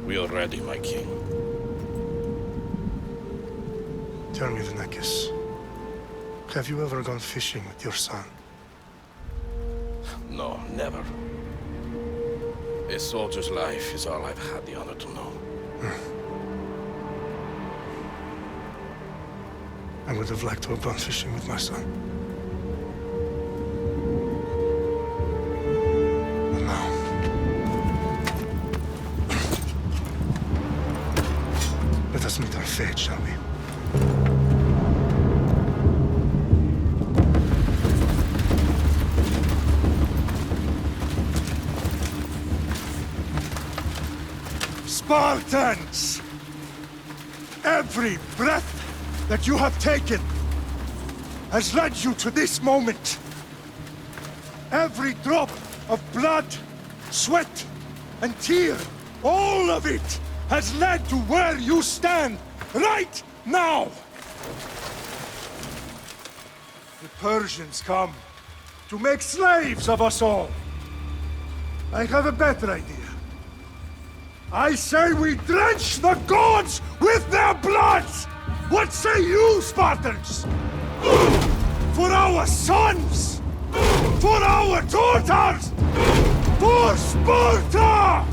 We are ready, my king. Tell me, Venekis, have you ever gone fishing with your son? No, never. A soldier's life is all I've had the honor to know. I would have liked to have gone fishing with my son. But now... let us meet our fate, shall we? Spartans! Every breath that you have taken has led you to this moment. Every drop of blood, sweat, and tear, all of it has led to where you stand right now. The Persians come to make slaves of us all. I have a better idea. I say we drench the gods with their blood! What say you, Spartans? For our sons! For our daughters! For Sparta!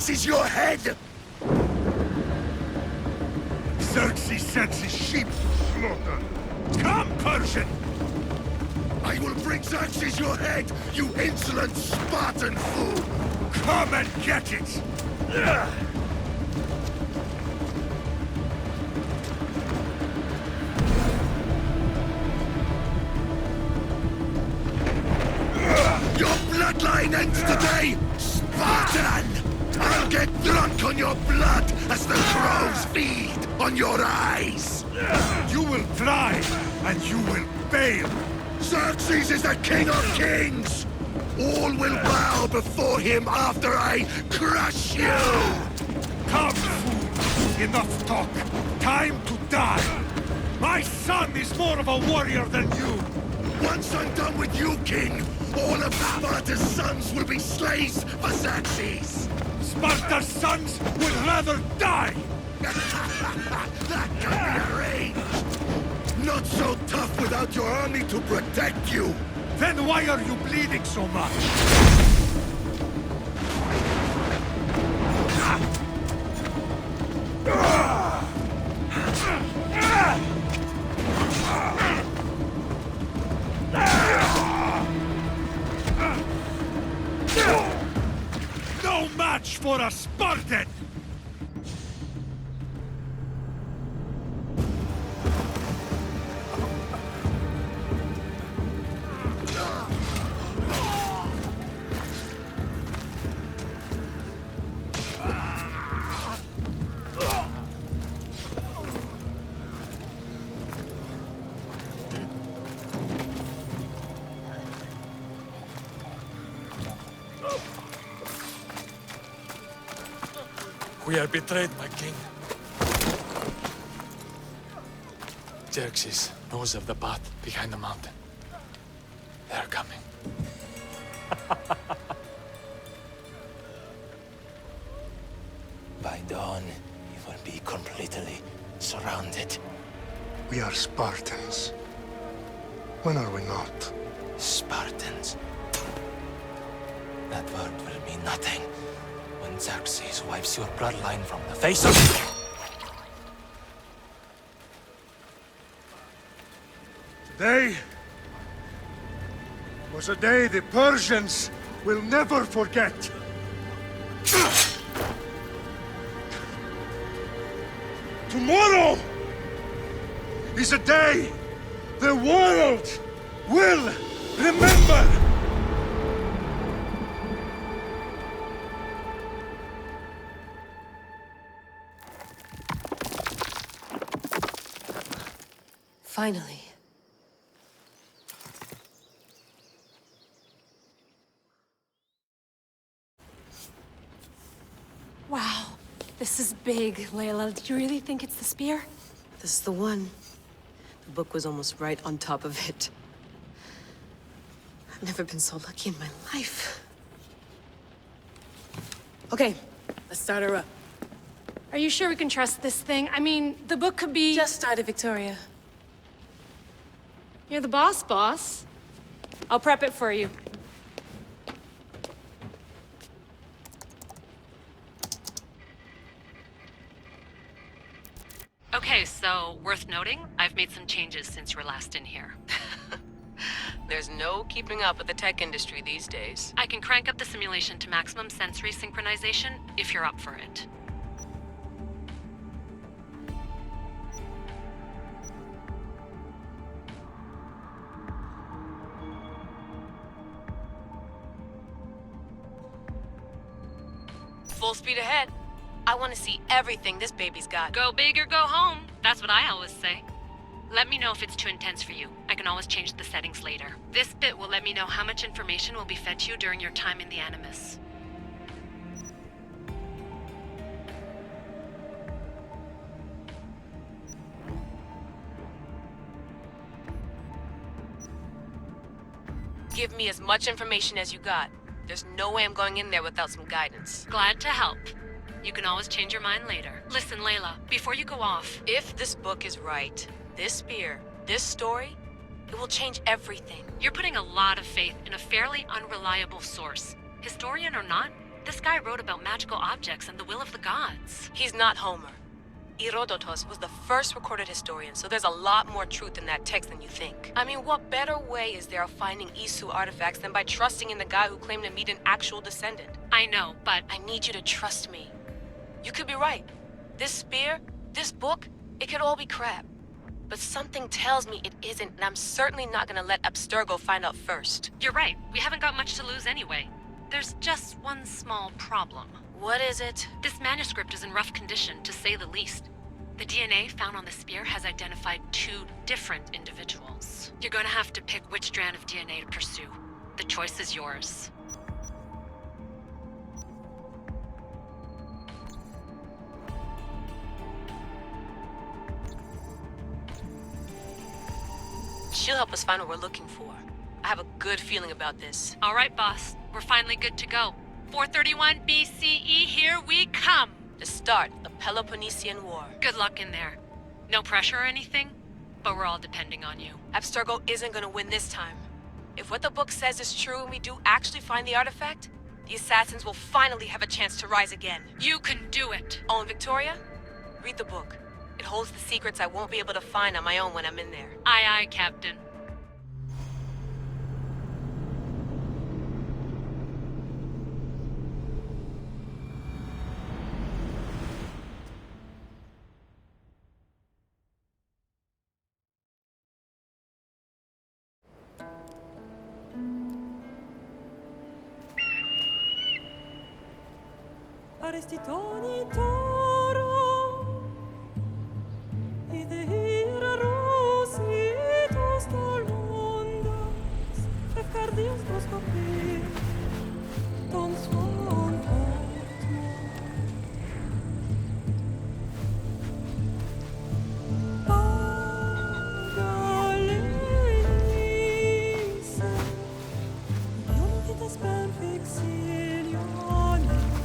Xerxes your head! Xerxes sends his sheep to slaughter. Come, Persian! I will bring Xerxes your head, you insolent Spartan fool! Come and get it! Ugh. Your bloodline ends today, Spartan! I'll get drunk on your blood as the crows feed on your eyes! You will try, and you will fail! Xerxes is the king of kings! All will bow before him after I crush you! Come, fool! Enough talk! Time to die! My son is more of a warrior than you! Once I'm done with you, king, all of Sparta's sons will be slaves for Xerxes! Sparta's sons would rather die! That can be arranged! Not so tough without your army to protect you! Then why are you bleeding so much? No match for a Spartan! We are betrayed, my king. Xerxes knows of the path behind the mountain. They are coming. By dawn, you will be completely surrounded. We are Spartans. When are we not? Spartans. That word will mean nothing when Xerxes wipes your bloodline from the face of... Today was a day the Persians will never forget. Tomorrow is a day the world will remember. Finally. Wow, this is big, Layla. Do you really think it's the spear? This is the one. The book was almost right on top of it. I've never been so lucky in my life. Okay, let's start her up. Are you sure we can trust this thing? I mean, the book could be... Just started, Victoria. You're the boss. I'll prep it for you. Okay, so worth noting, I've made some changes since you were last in here. There's no keeping up with the tech industry these days. I can crank up the simulation to maximum sensory synchronization if you're up for it. Full speed ahead. I want to see everything this baby's got. Go big or go home. That's what I always say. Let me know if it's too intense for you. I can always change the settings later. This bit will let me know how much information will be fed to you during your time in the Animus. Give me as much information as you got. There's no way I'm going in there without some guidance. Glad to help. You can always change your mind later. Listen, Layla, before you go off... If this book is right, this spear, this story, it will change everything. You're putting a lot of faith in a fairly unreliable source. Historian or not, This guy wrote about magical objects and the will of the gods. He's not Homer. Herodotus was the first recorded historian, so there's a lot more truth in that text than you think. I mean, what better way is there of finding Isu artifacts than by trusting in the guy who claimed to meet an actual descendant? I know, but I need you to trust me. You could be right. This spear, this book, it could all be crap. But something tells me it isn't, and I'm certainly not gonna let Abstergo find out first. you're right. We haven't got much to lose anyway. There's just one small problem. What is it? This manuscript is in rough condition, to say the least. The DNA found on the spear has identified 2 different individuals. You're gonna have to pick which strand of DNA to pursue. The choice is yours. She'll help us find what we're looking for. I have a good feeling about this. All right, boss. We're finally good to go. 431 BCE, here we come! To start the Peloponnesian War. Good luck in there. No pressure or anything, but we're all depending on you. Abstergo isn't gonna win this time. If what the book says is true and we do actually find the artifact, the assassins will finally have a chance to rise again. You can do it! Oh, and Victoria? Read the book. It holds the secrets I won't be able to find on my own when I'm in there. Aye, aye, Captain. Arestitoni toro, ide ira rositos tolondas, efcardios proscopir, ton suon portmo. Pagalenise, ionitas perfectilionis,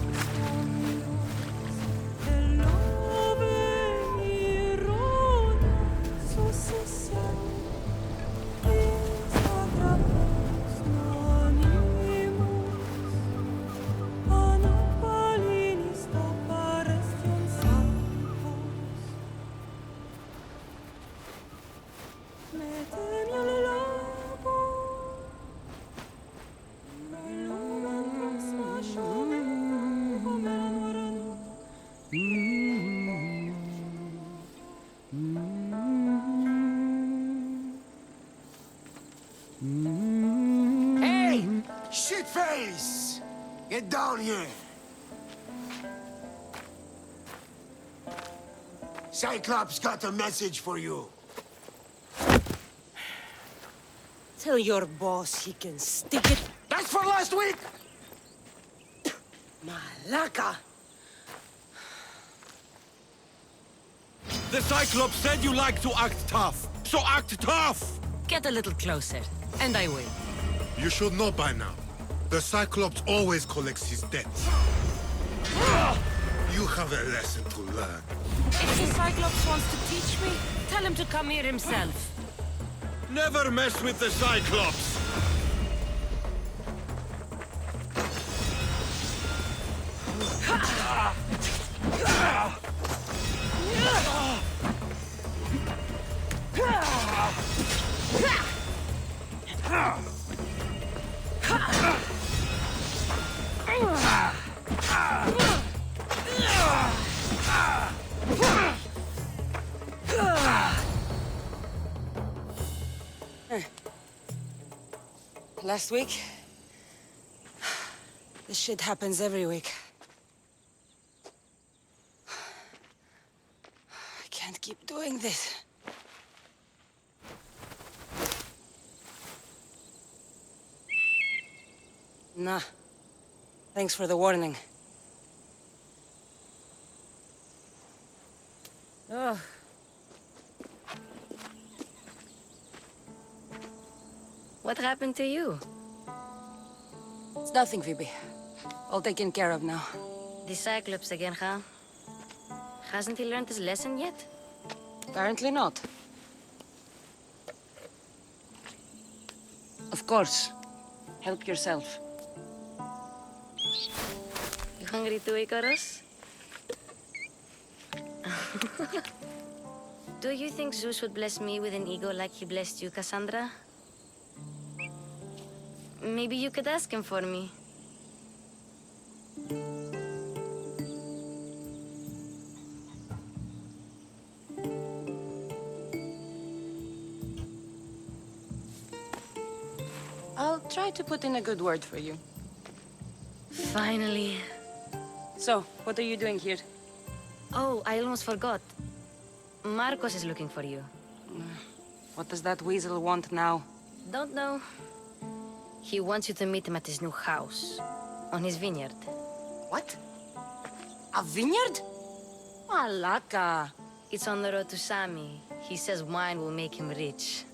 Hey! Shitface! Get down here! Cyclops got a message for you. Tell your boss he can stick it. That's for last week! Malaka! The Cyclops said you like to act tough, so act tough! Get a little closer, and I will. You should know by now. The Cyclops always collects his debts. You have a lesson to learn. If the Cyclops wants to teach me, tell him to come here himself. Never mess with the Cyclops! Last week? This shit happens every week. I can't keep doing this. Nah. Thanks for the warning. Oh. What happened to you? It's nothing, Phoebe. All taken care of now. The Cyclops again, huh? Hasn't he learned his lesson yet? Apparently not. Of course. Help yourself. Hungry too, Icarus? Do you think Zeus would bless me with an ego like he blessed you, Cassandra? Maybe you could ask him for me. I'll try to put in a good word for you. Finally. So, what are you doing here? Oh, I almost forgot. Marcos is looking for you. What does that weasel want now? Don't know. He wants you to meet him at his new house. On his vineyard. What? A vineyard? Malaka. It's on the road to Sami. He says wine will make him rich.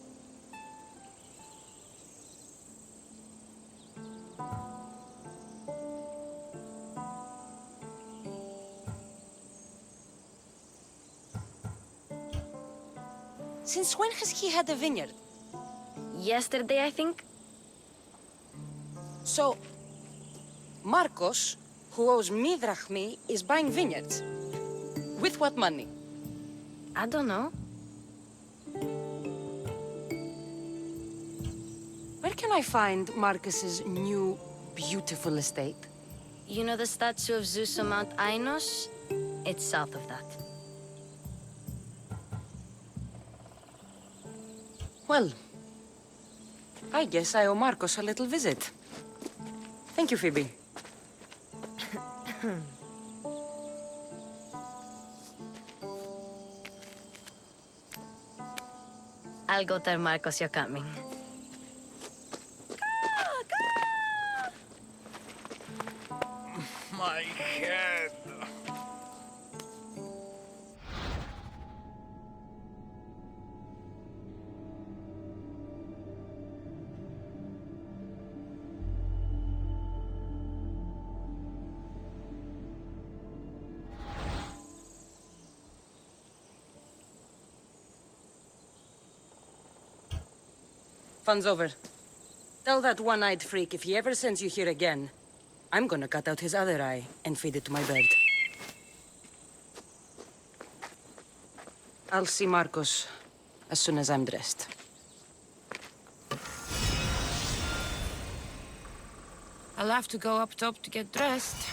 Since when has he had a vineyard? Yesterday, I think? So, Marcos, who owes me drachmi, is buying vineyards. With what money? I don't know. Where can I find Marcus's new, beautiful estate? You know the statue of Zeus on Mount Ainos? It's south of that. Well, I guess I owe Marcos a little visit. Thank you, Phoebe. I'll go tell Marcos you're coming. My head. Fun's over. Tell that one-eyed freak if he ever sends you here again, I'm gonna cut out his other eye and feed it to my bird. I'll see Marcos as soon as I'm dressed. I'll have to go up top to get dressed.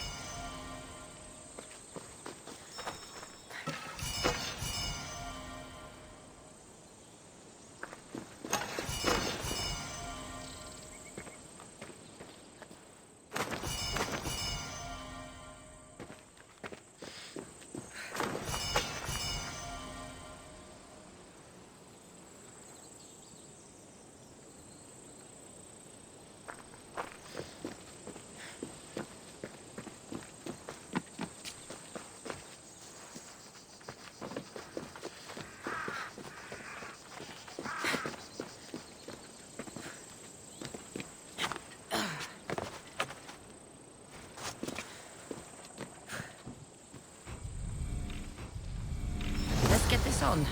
Let's get this on.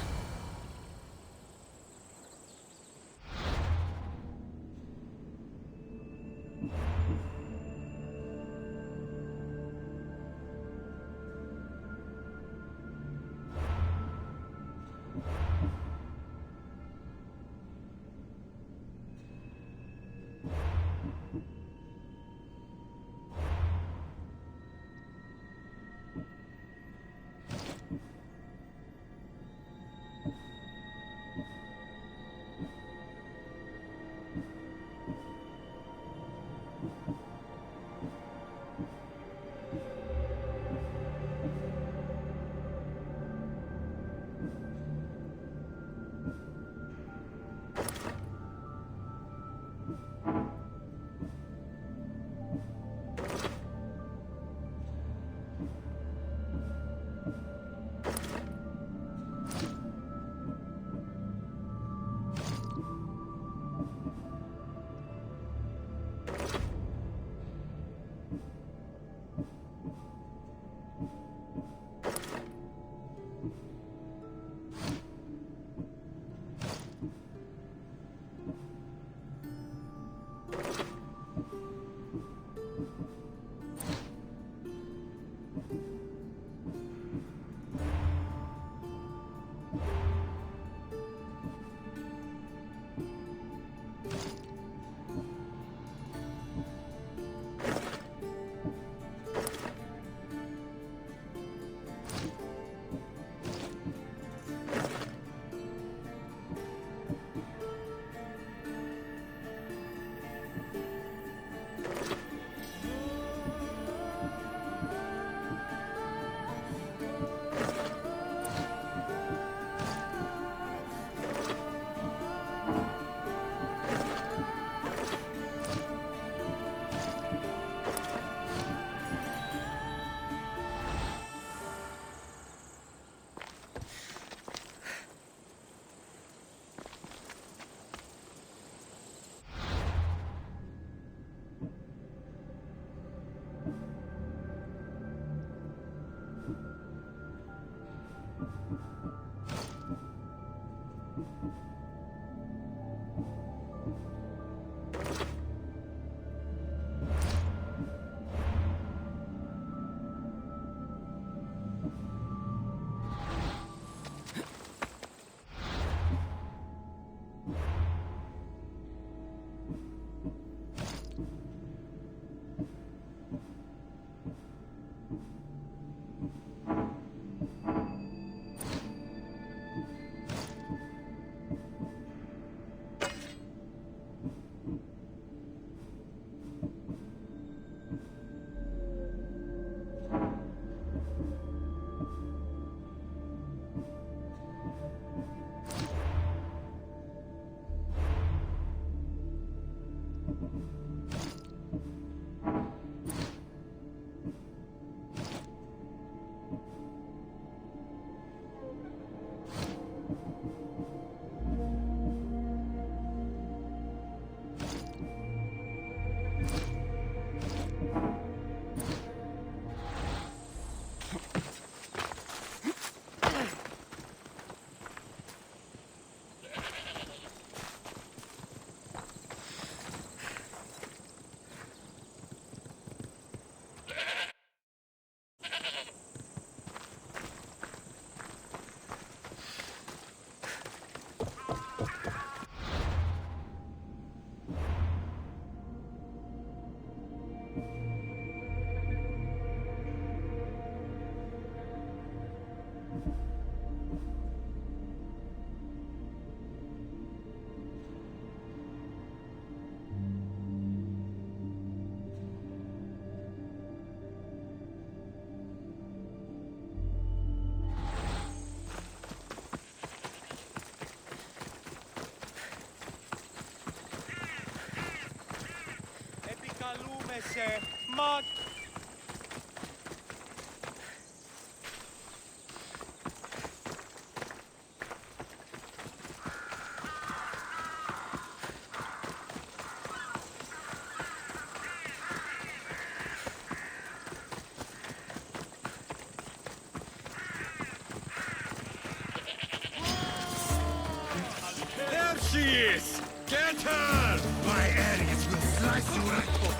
she is! Get her! My Ares will slice you right open.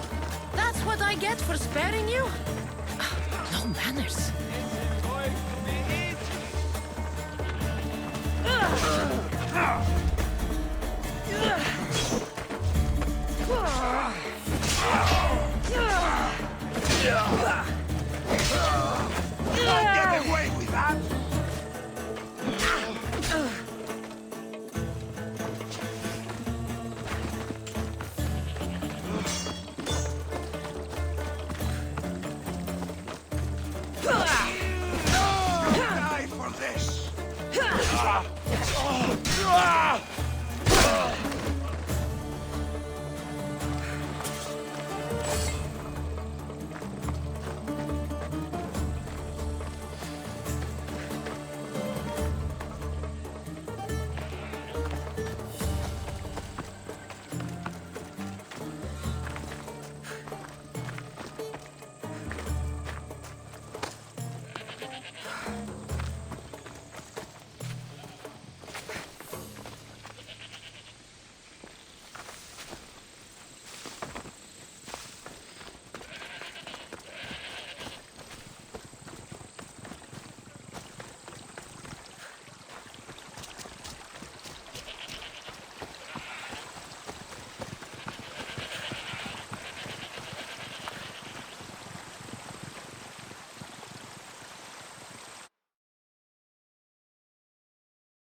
That's what I get for sparing you? No manners. Get away with that! Die for this!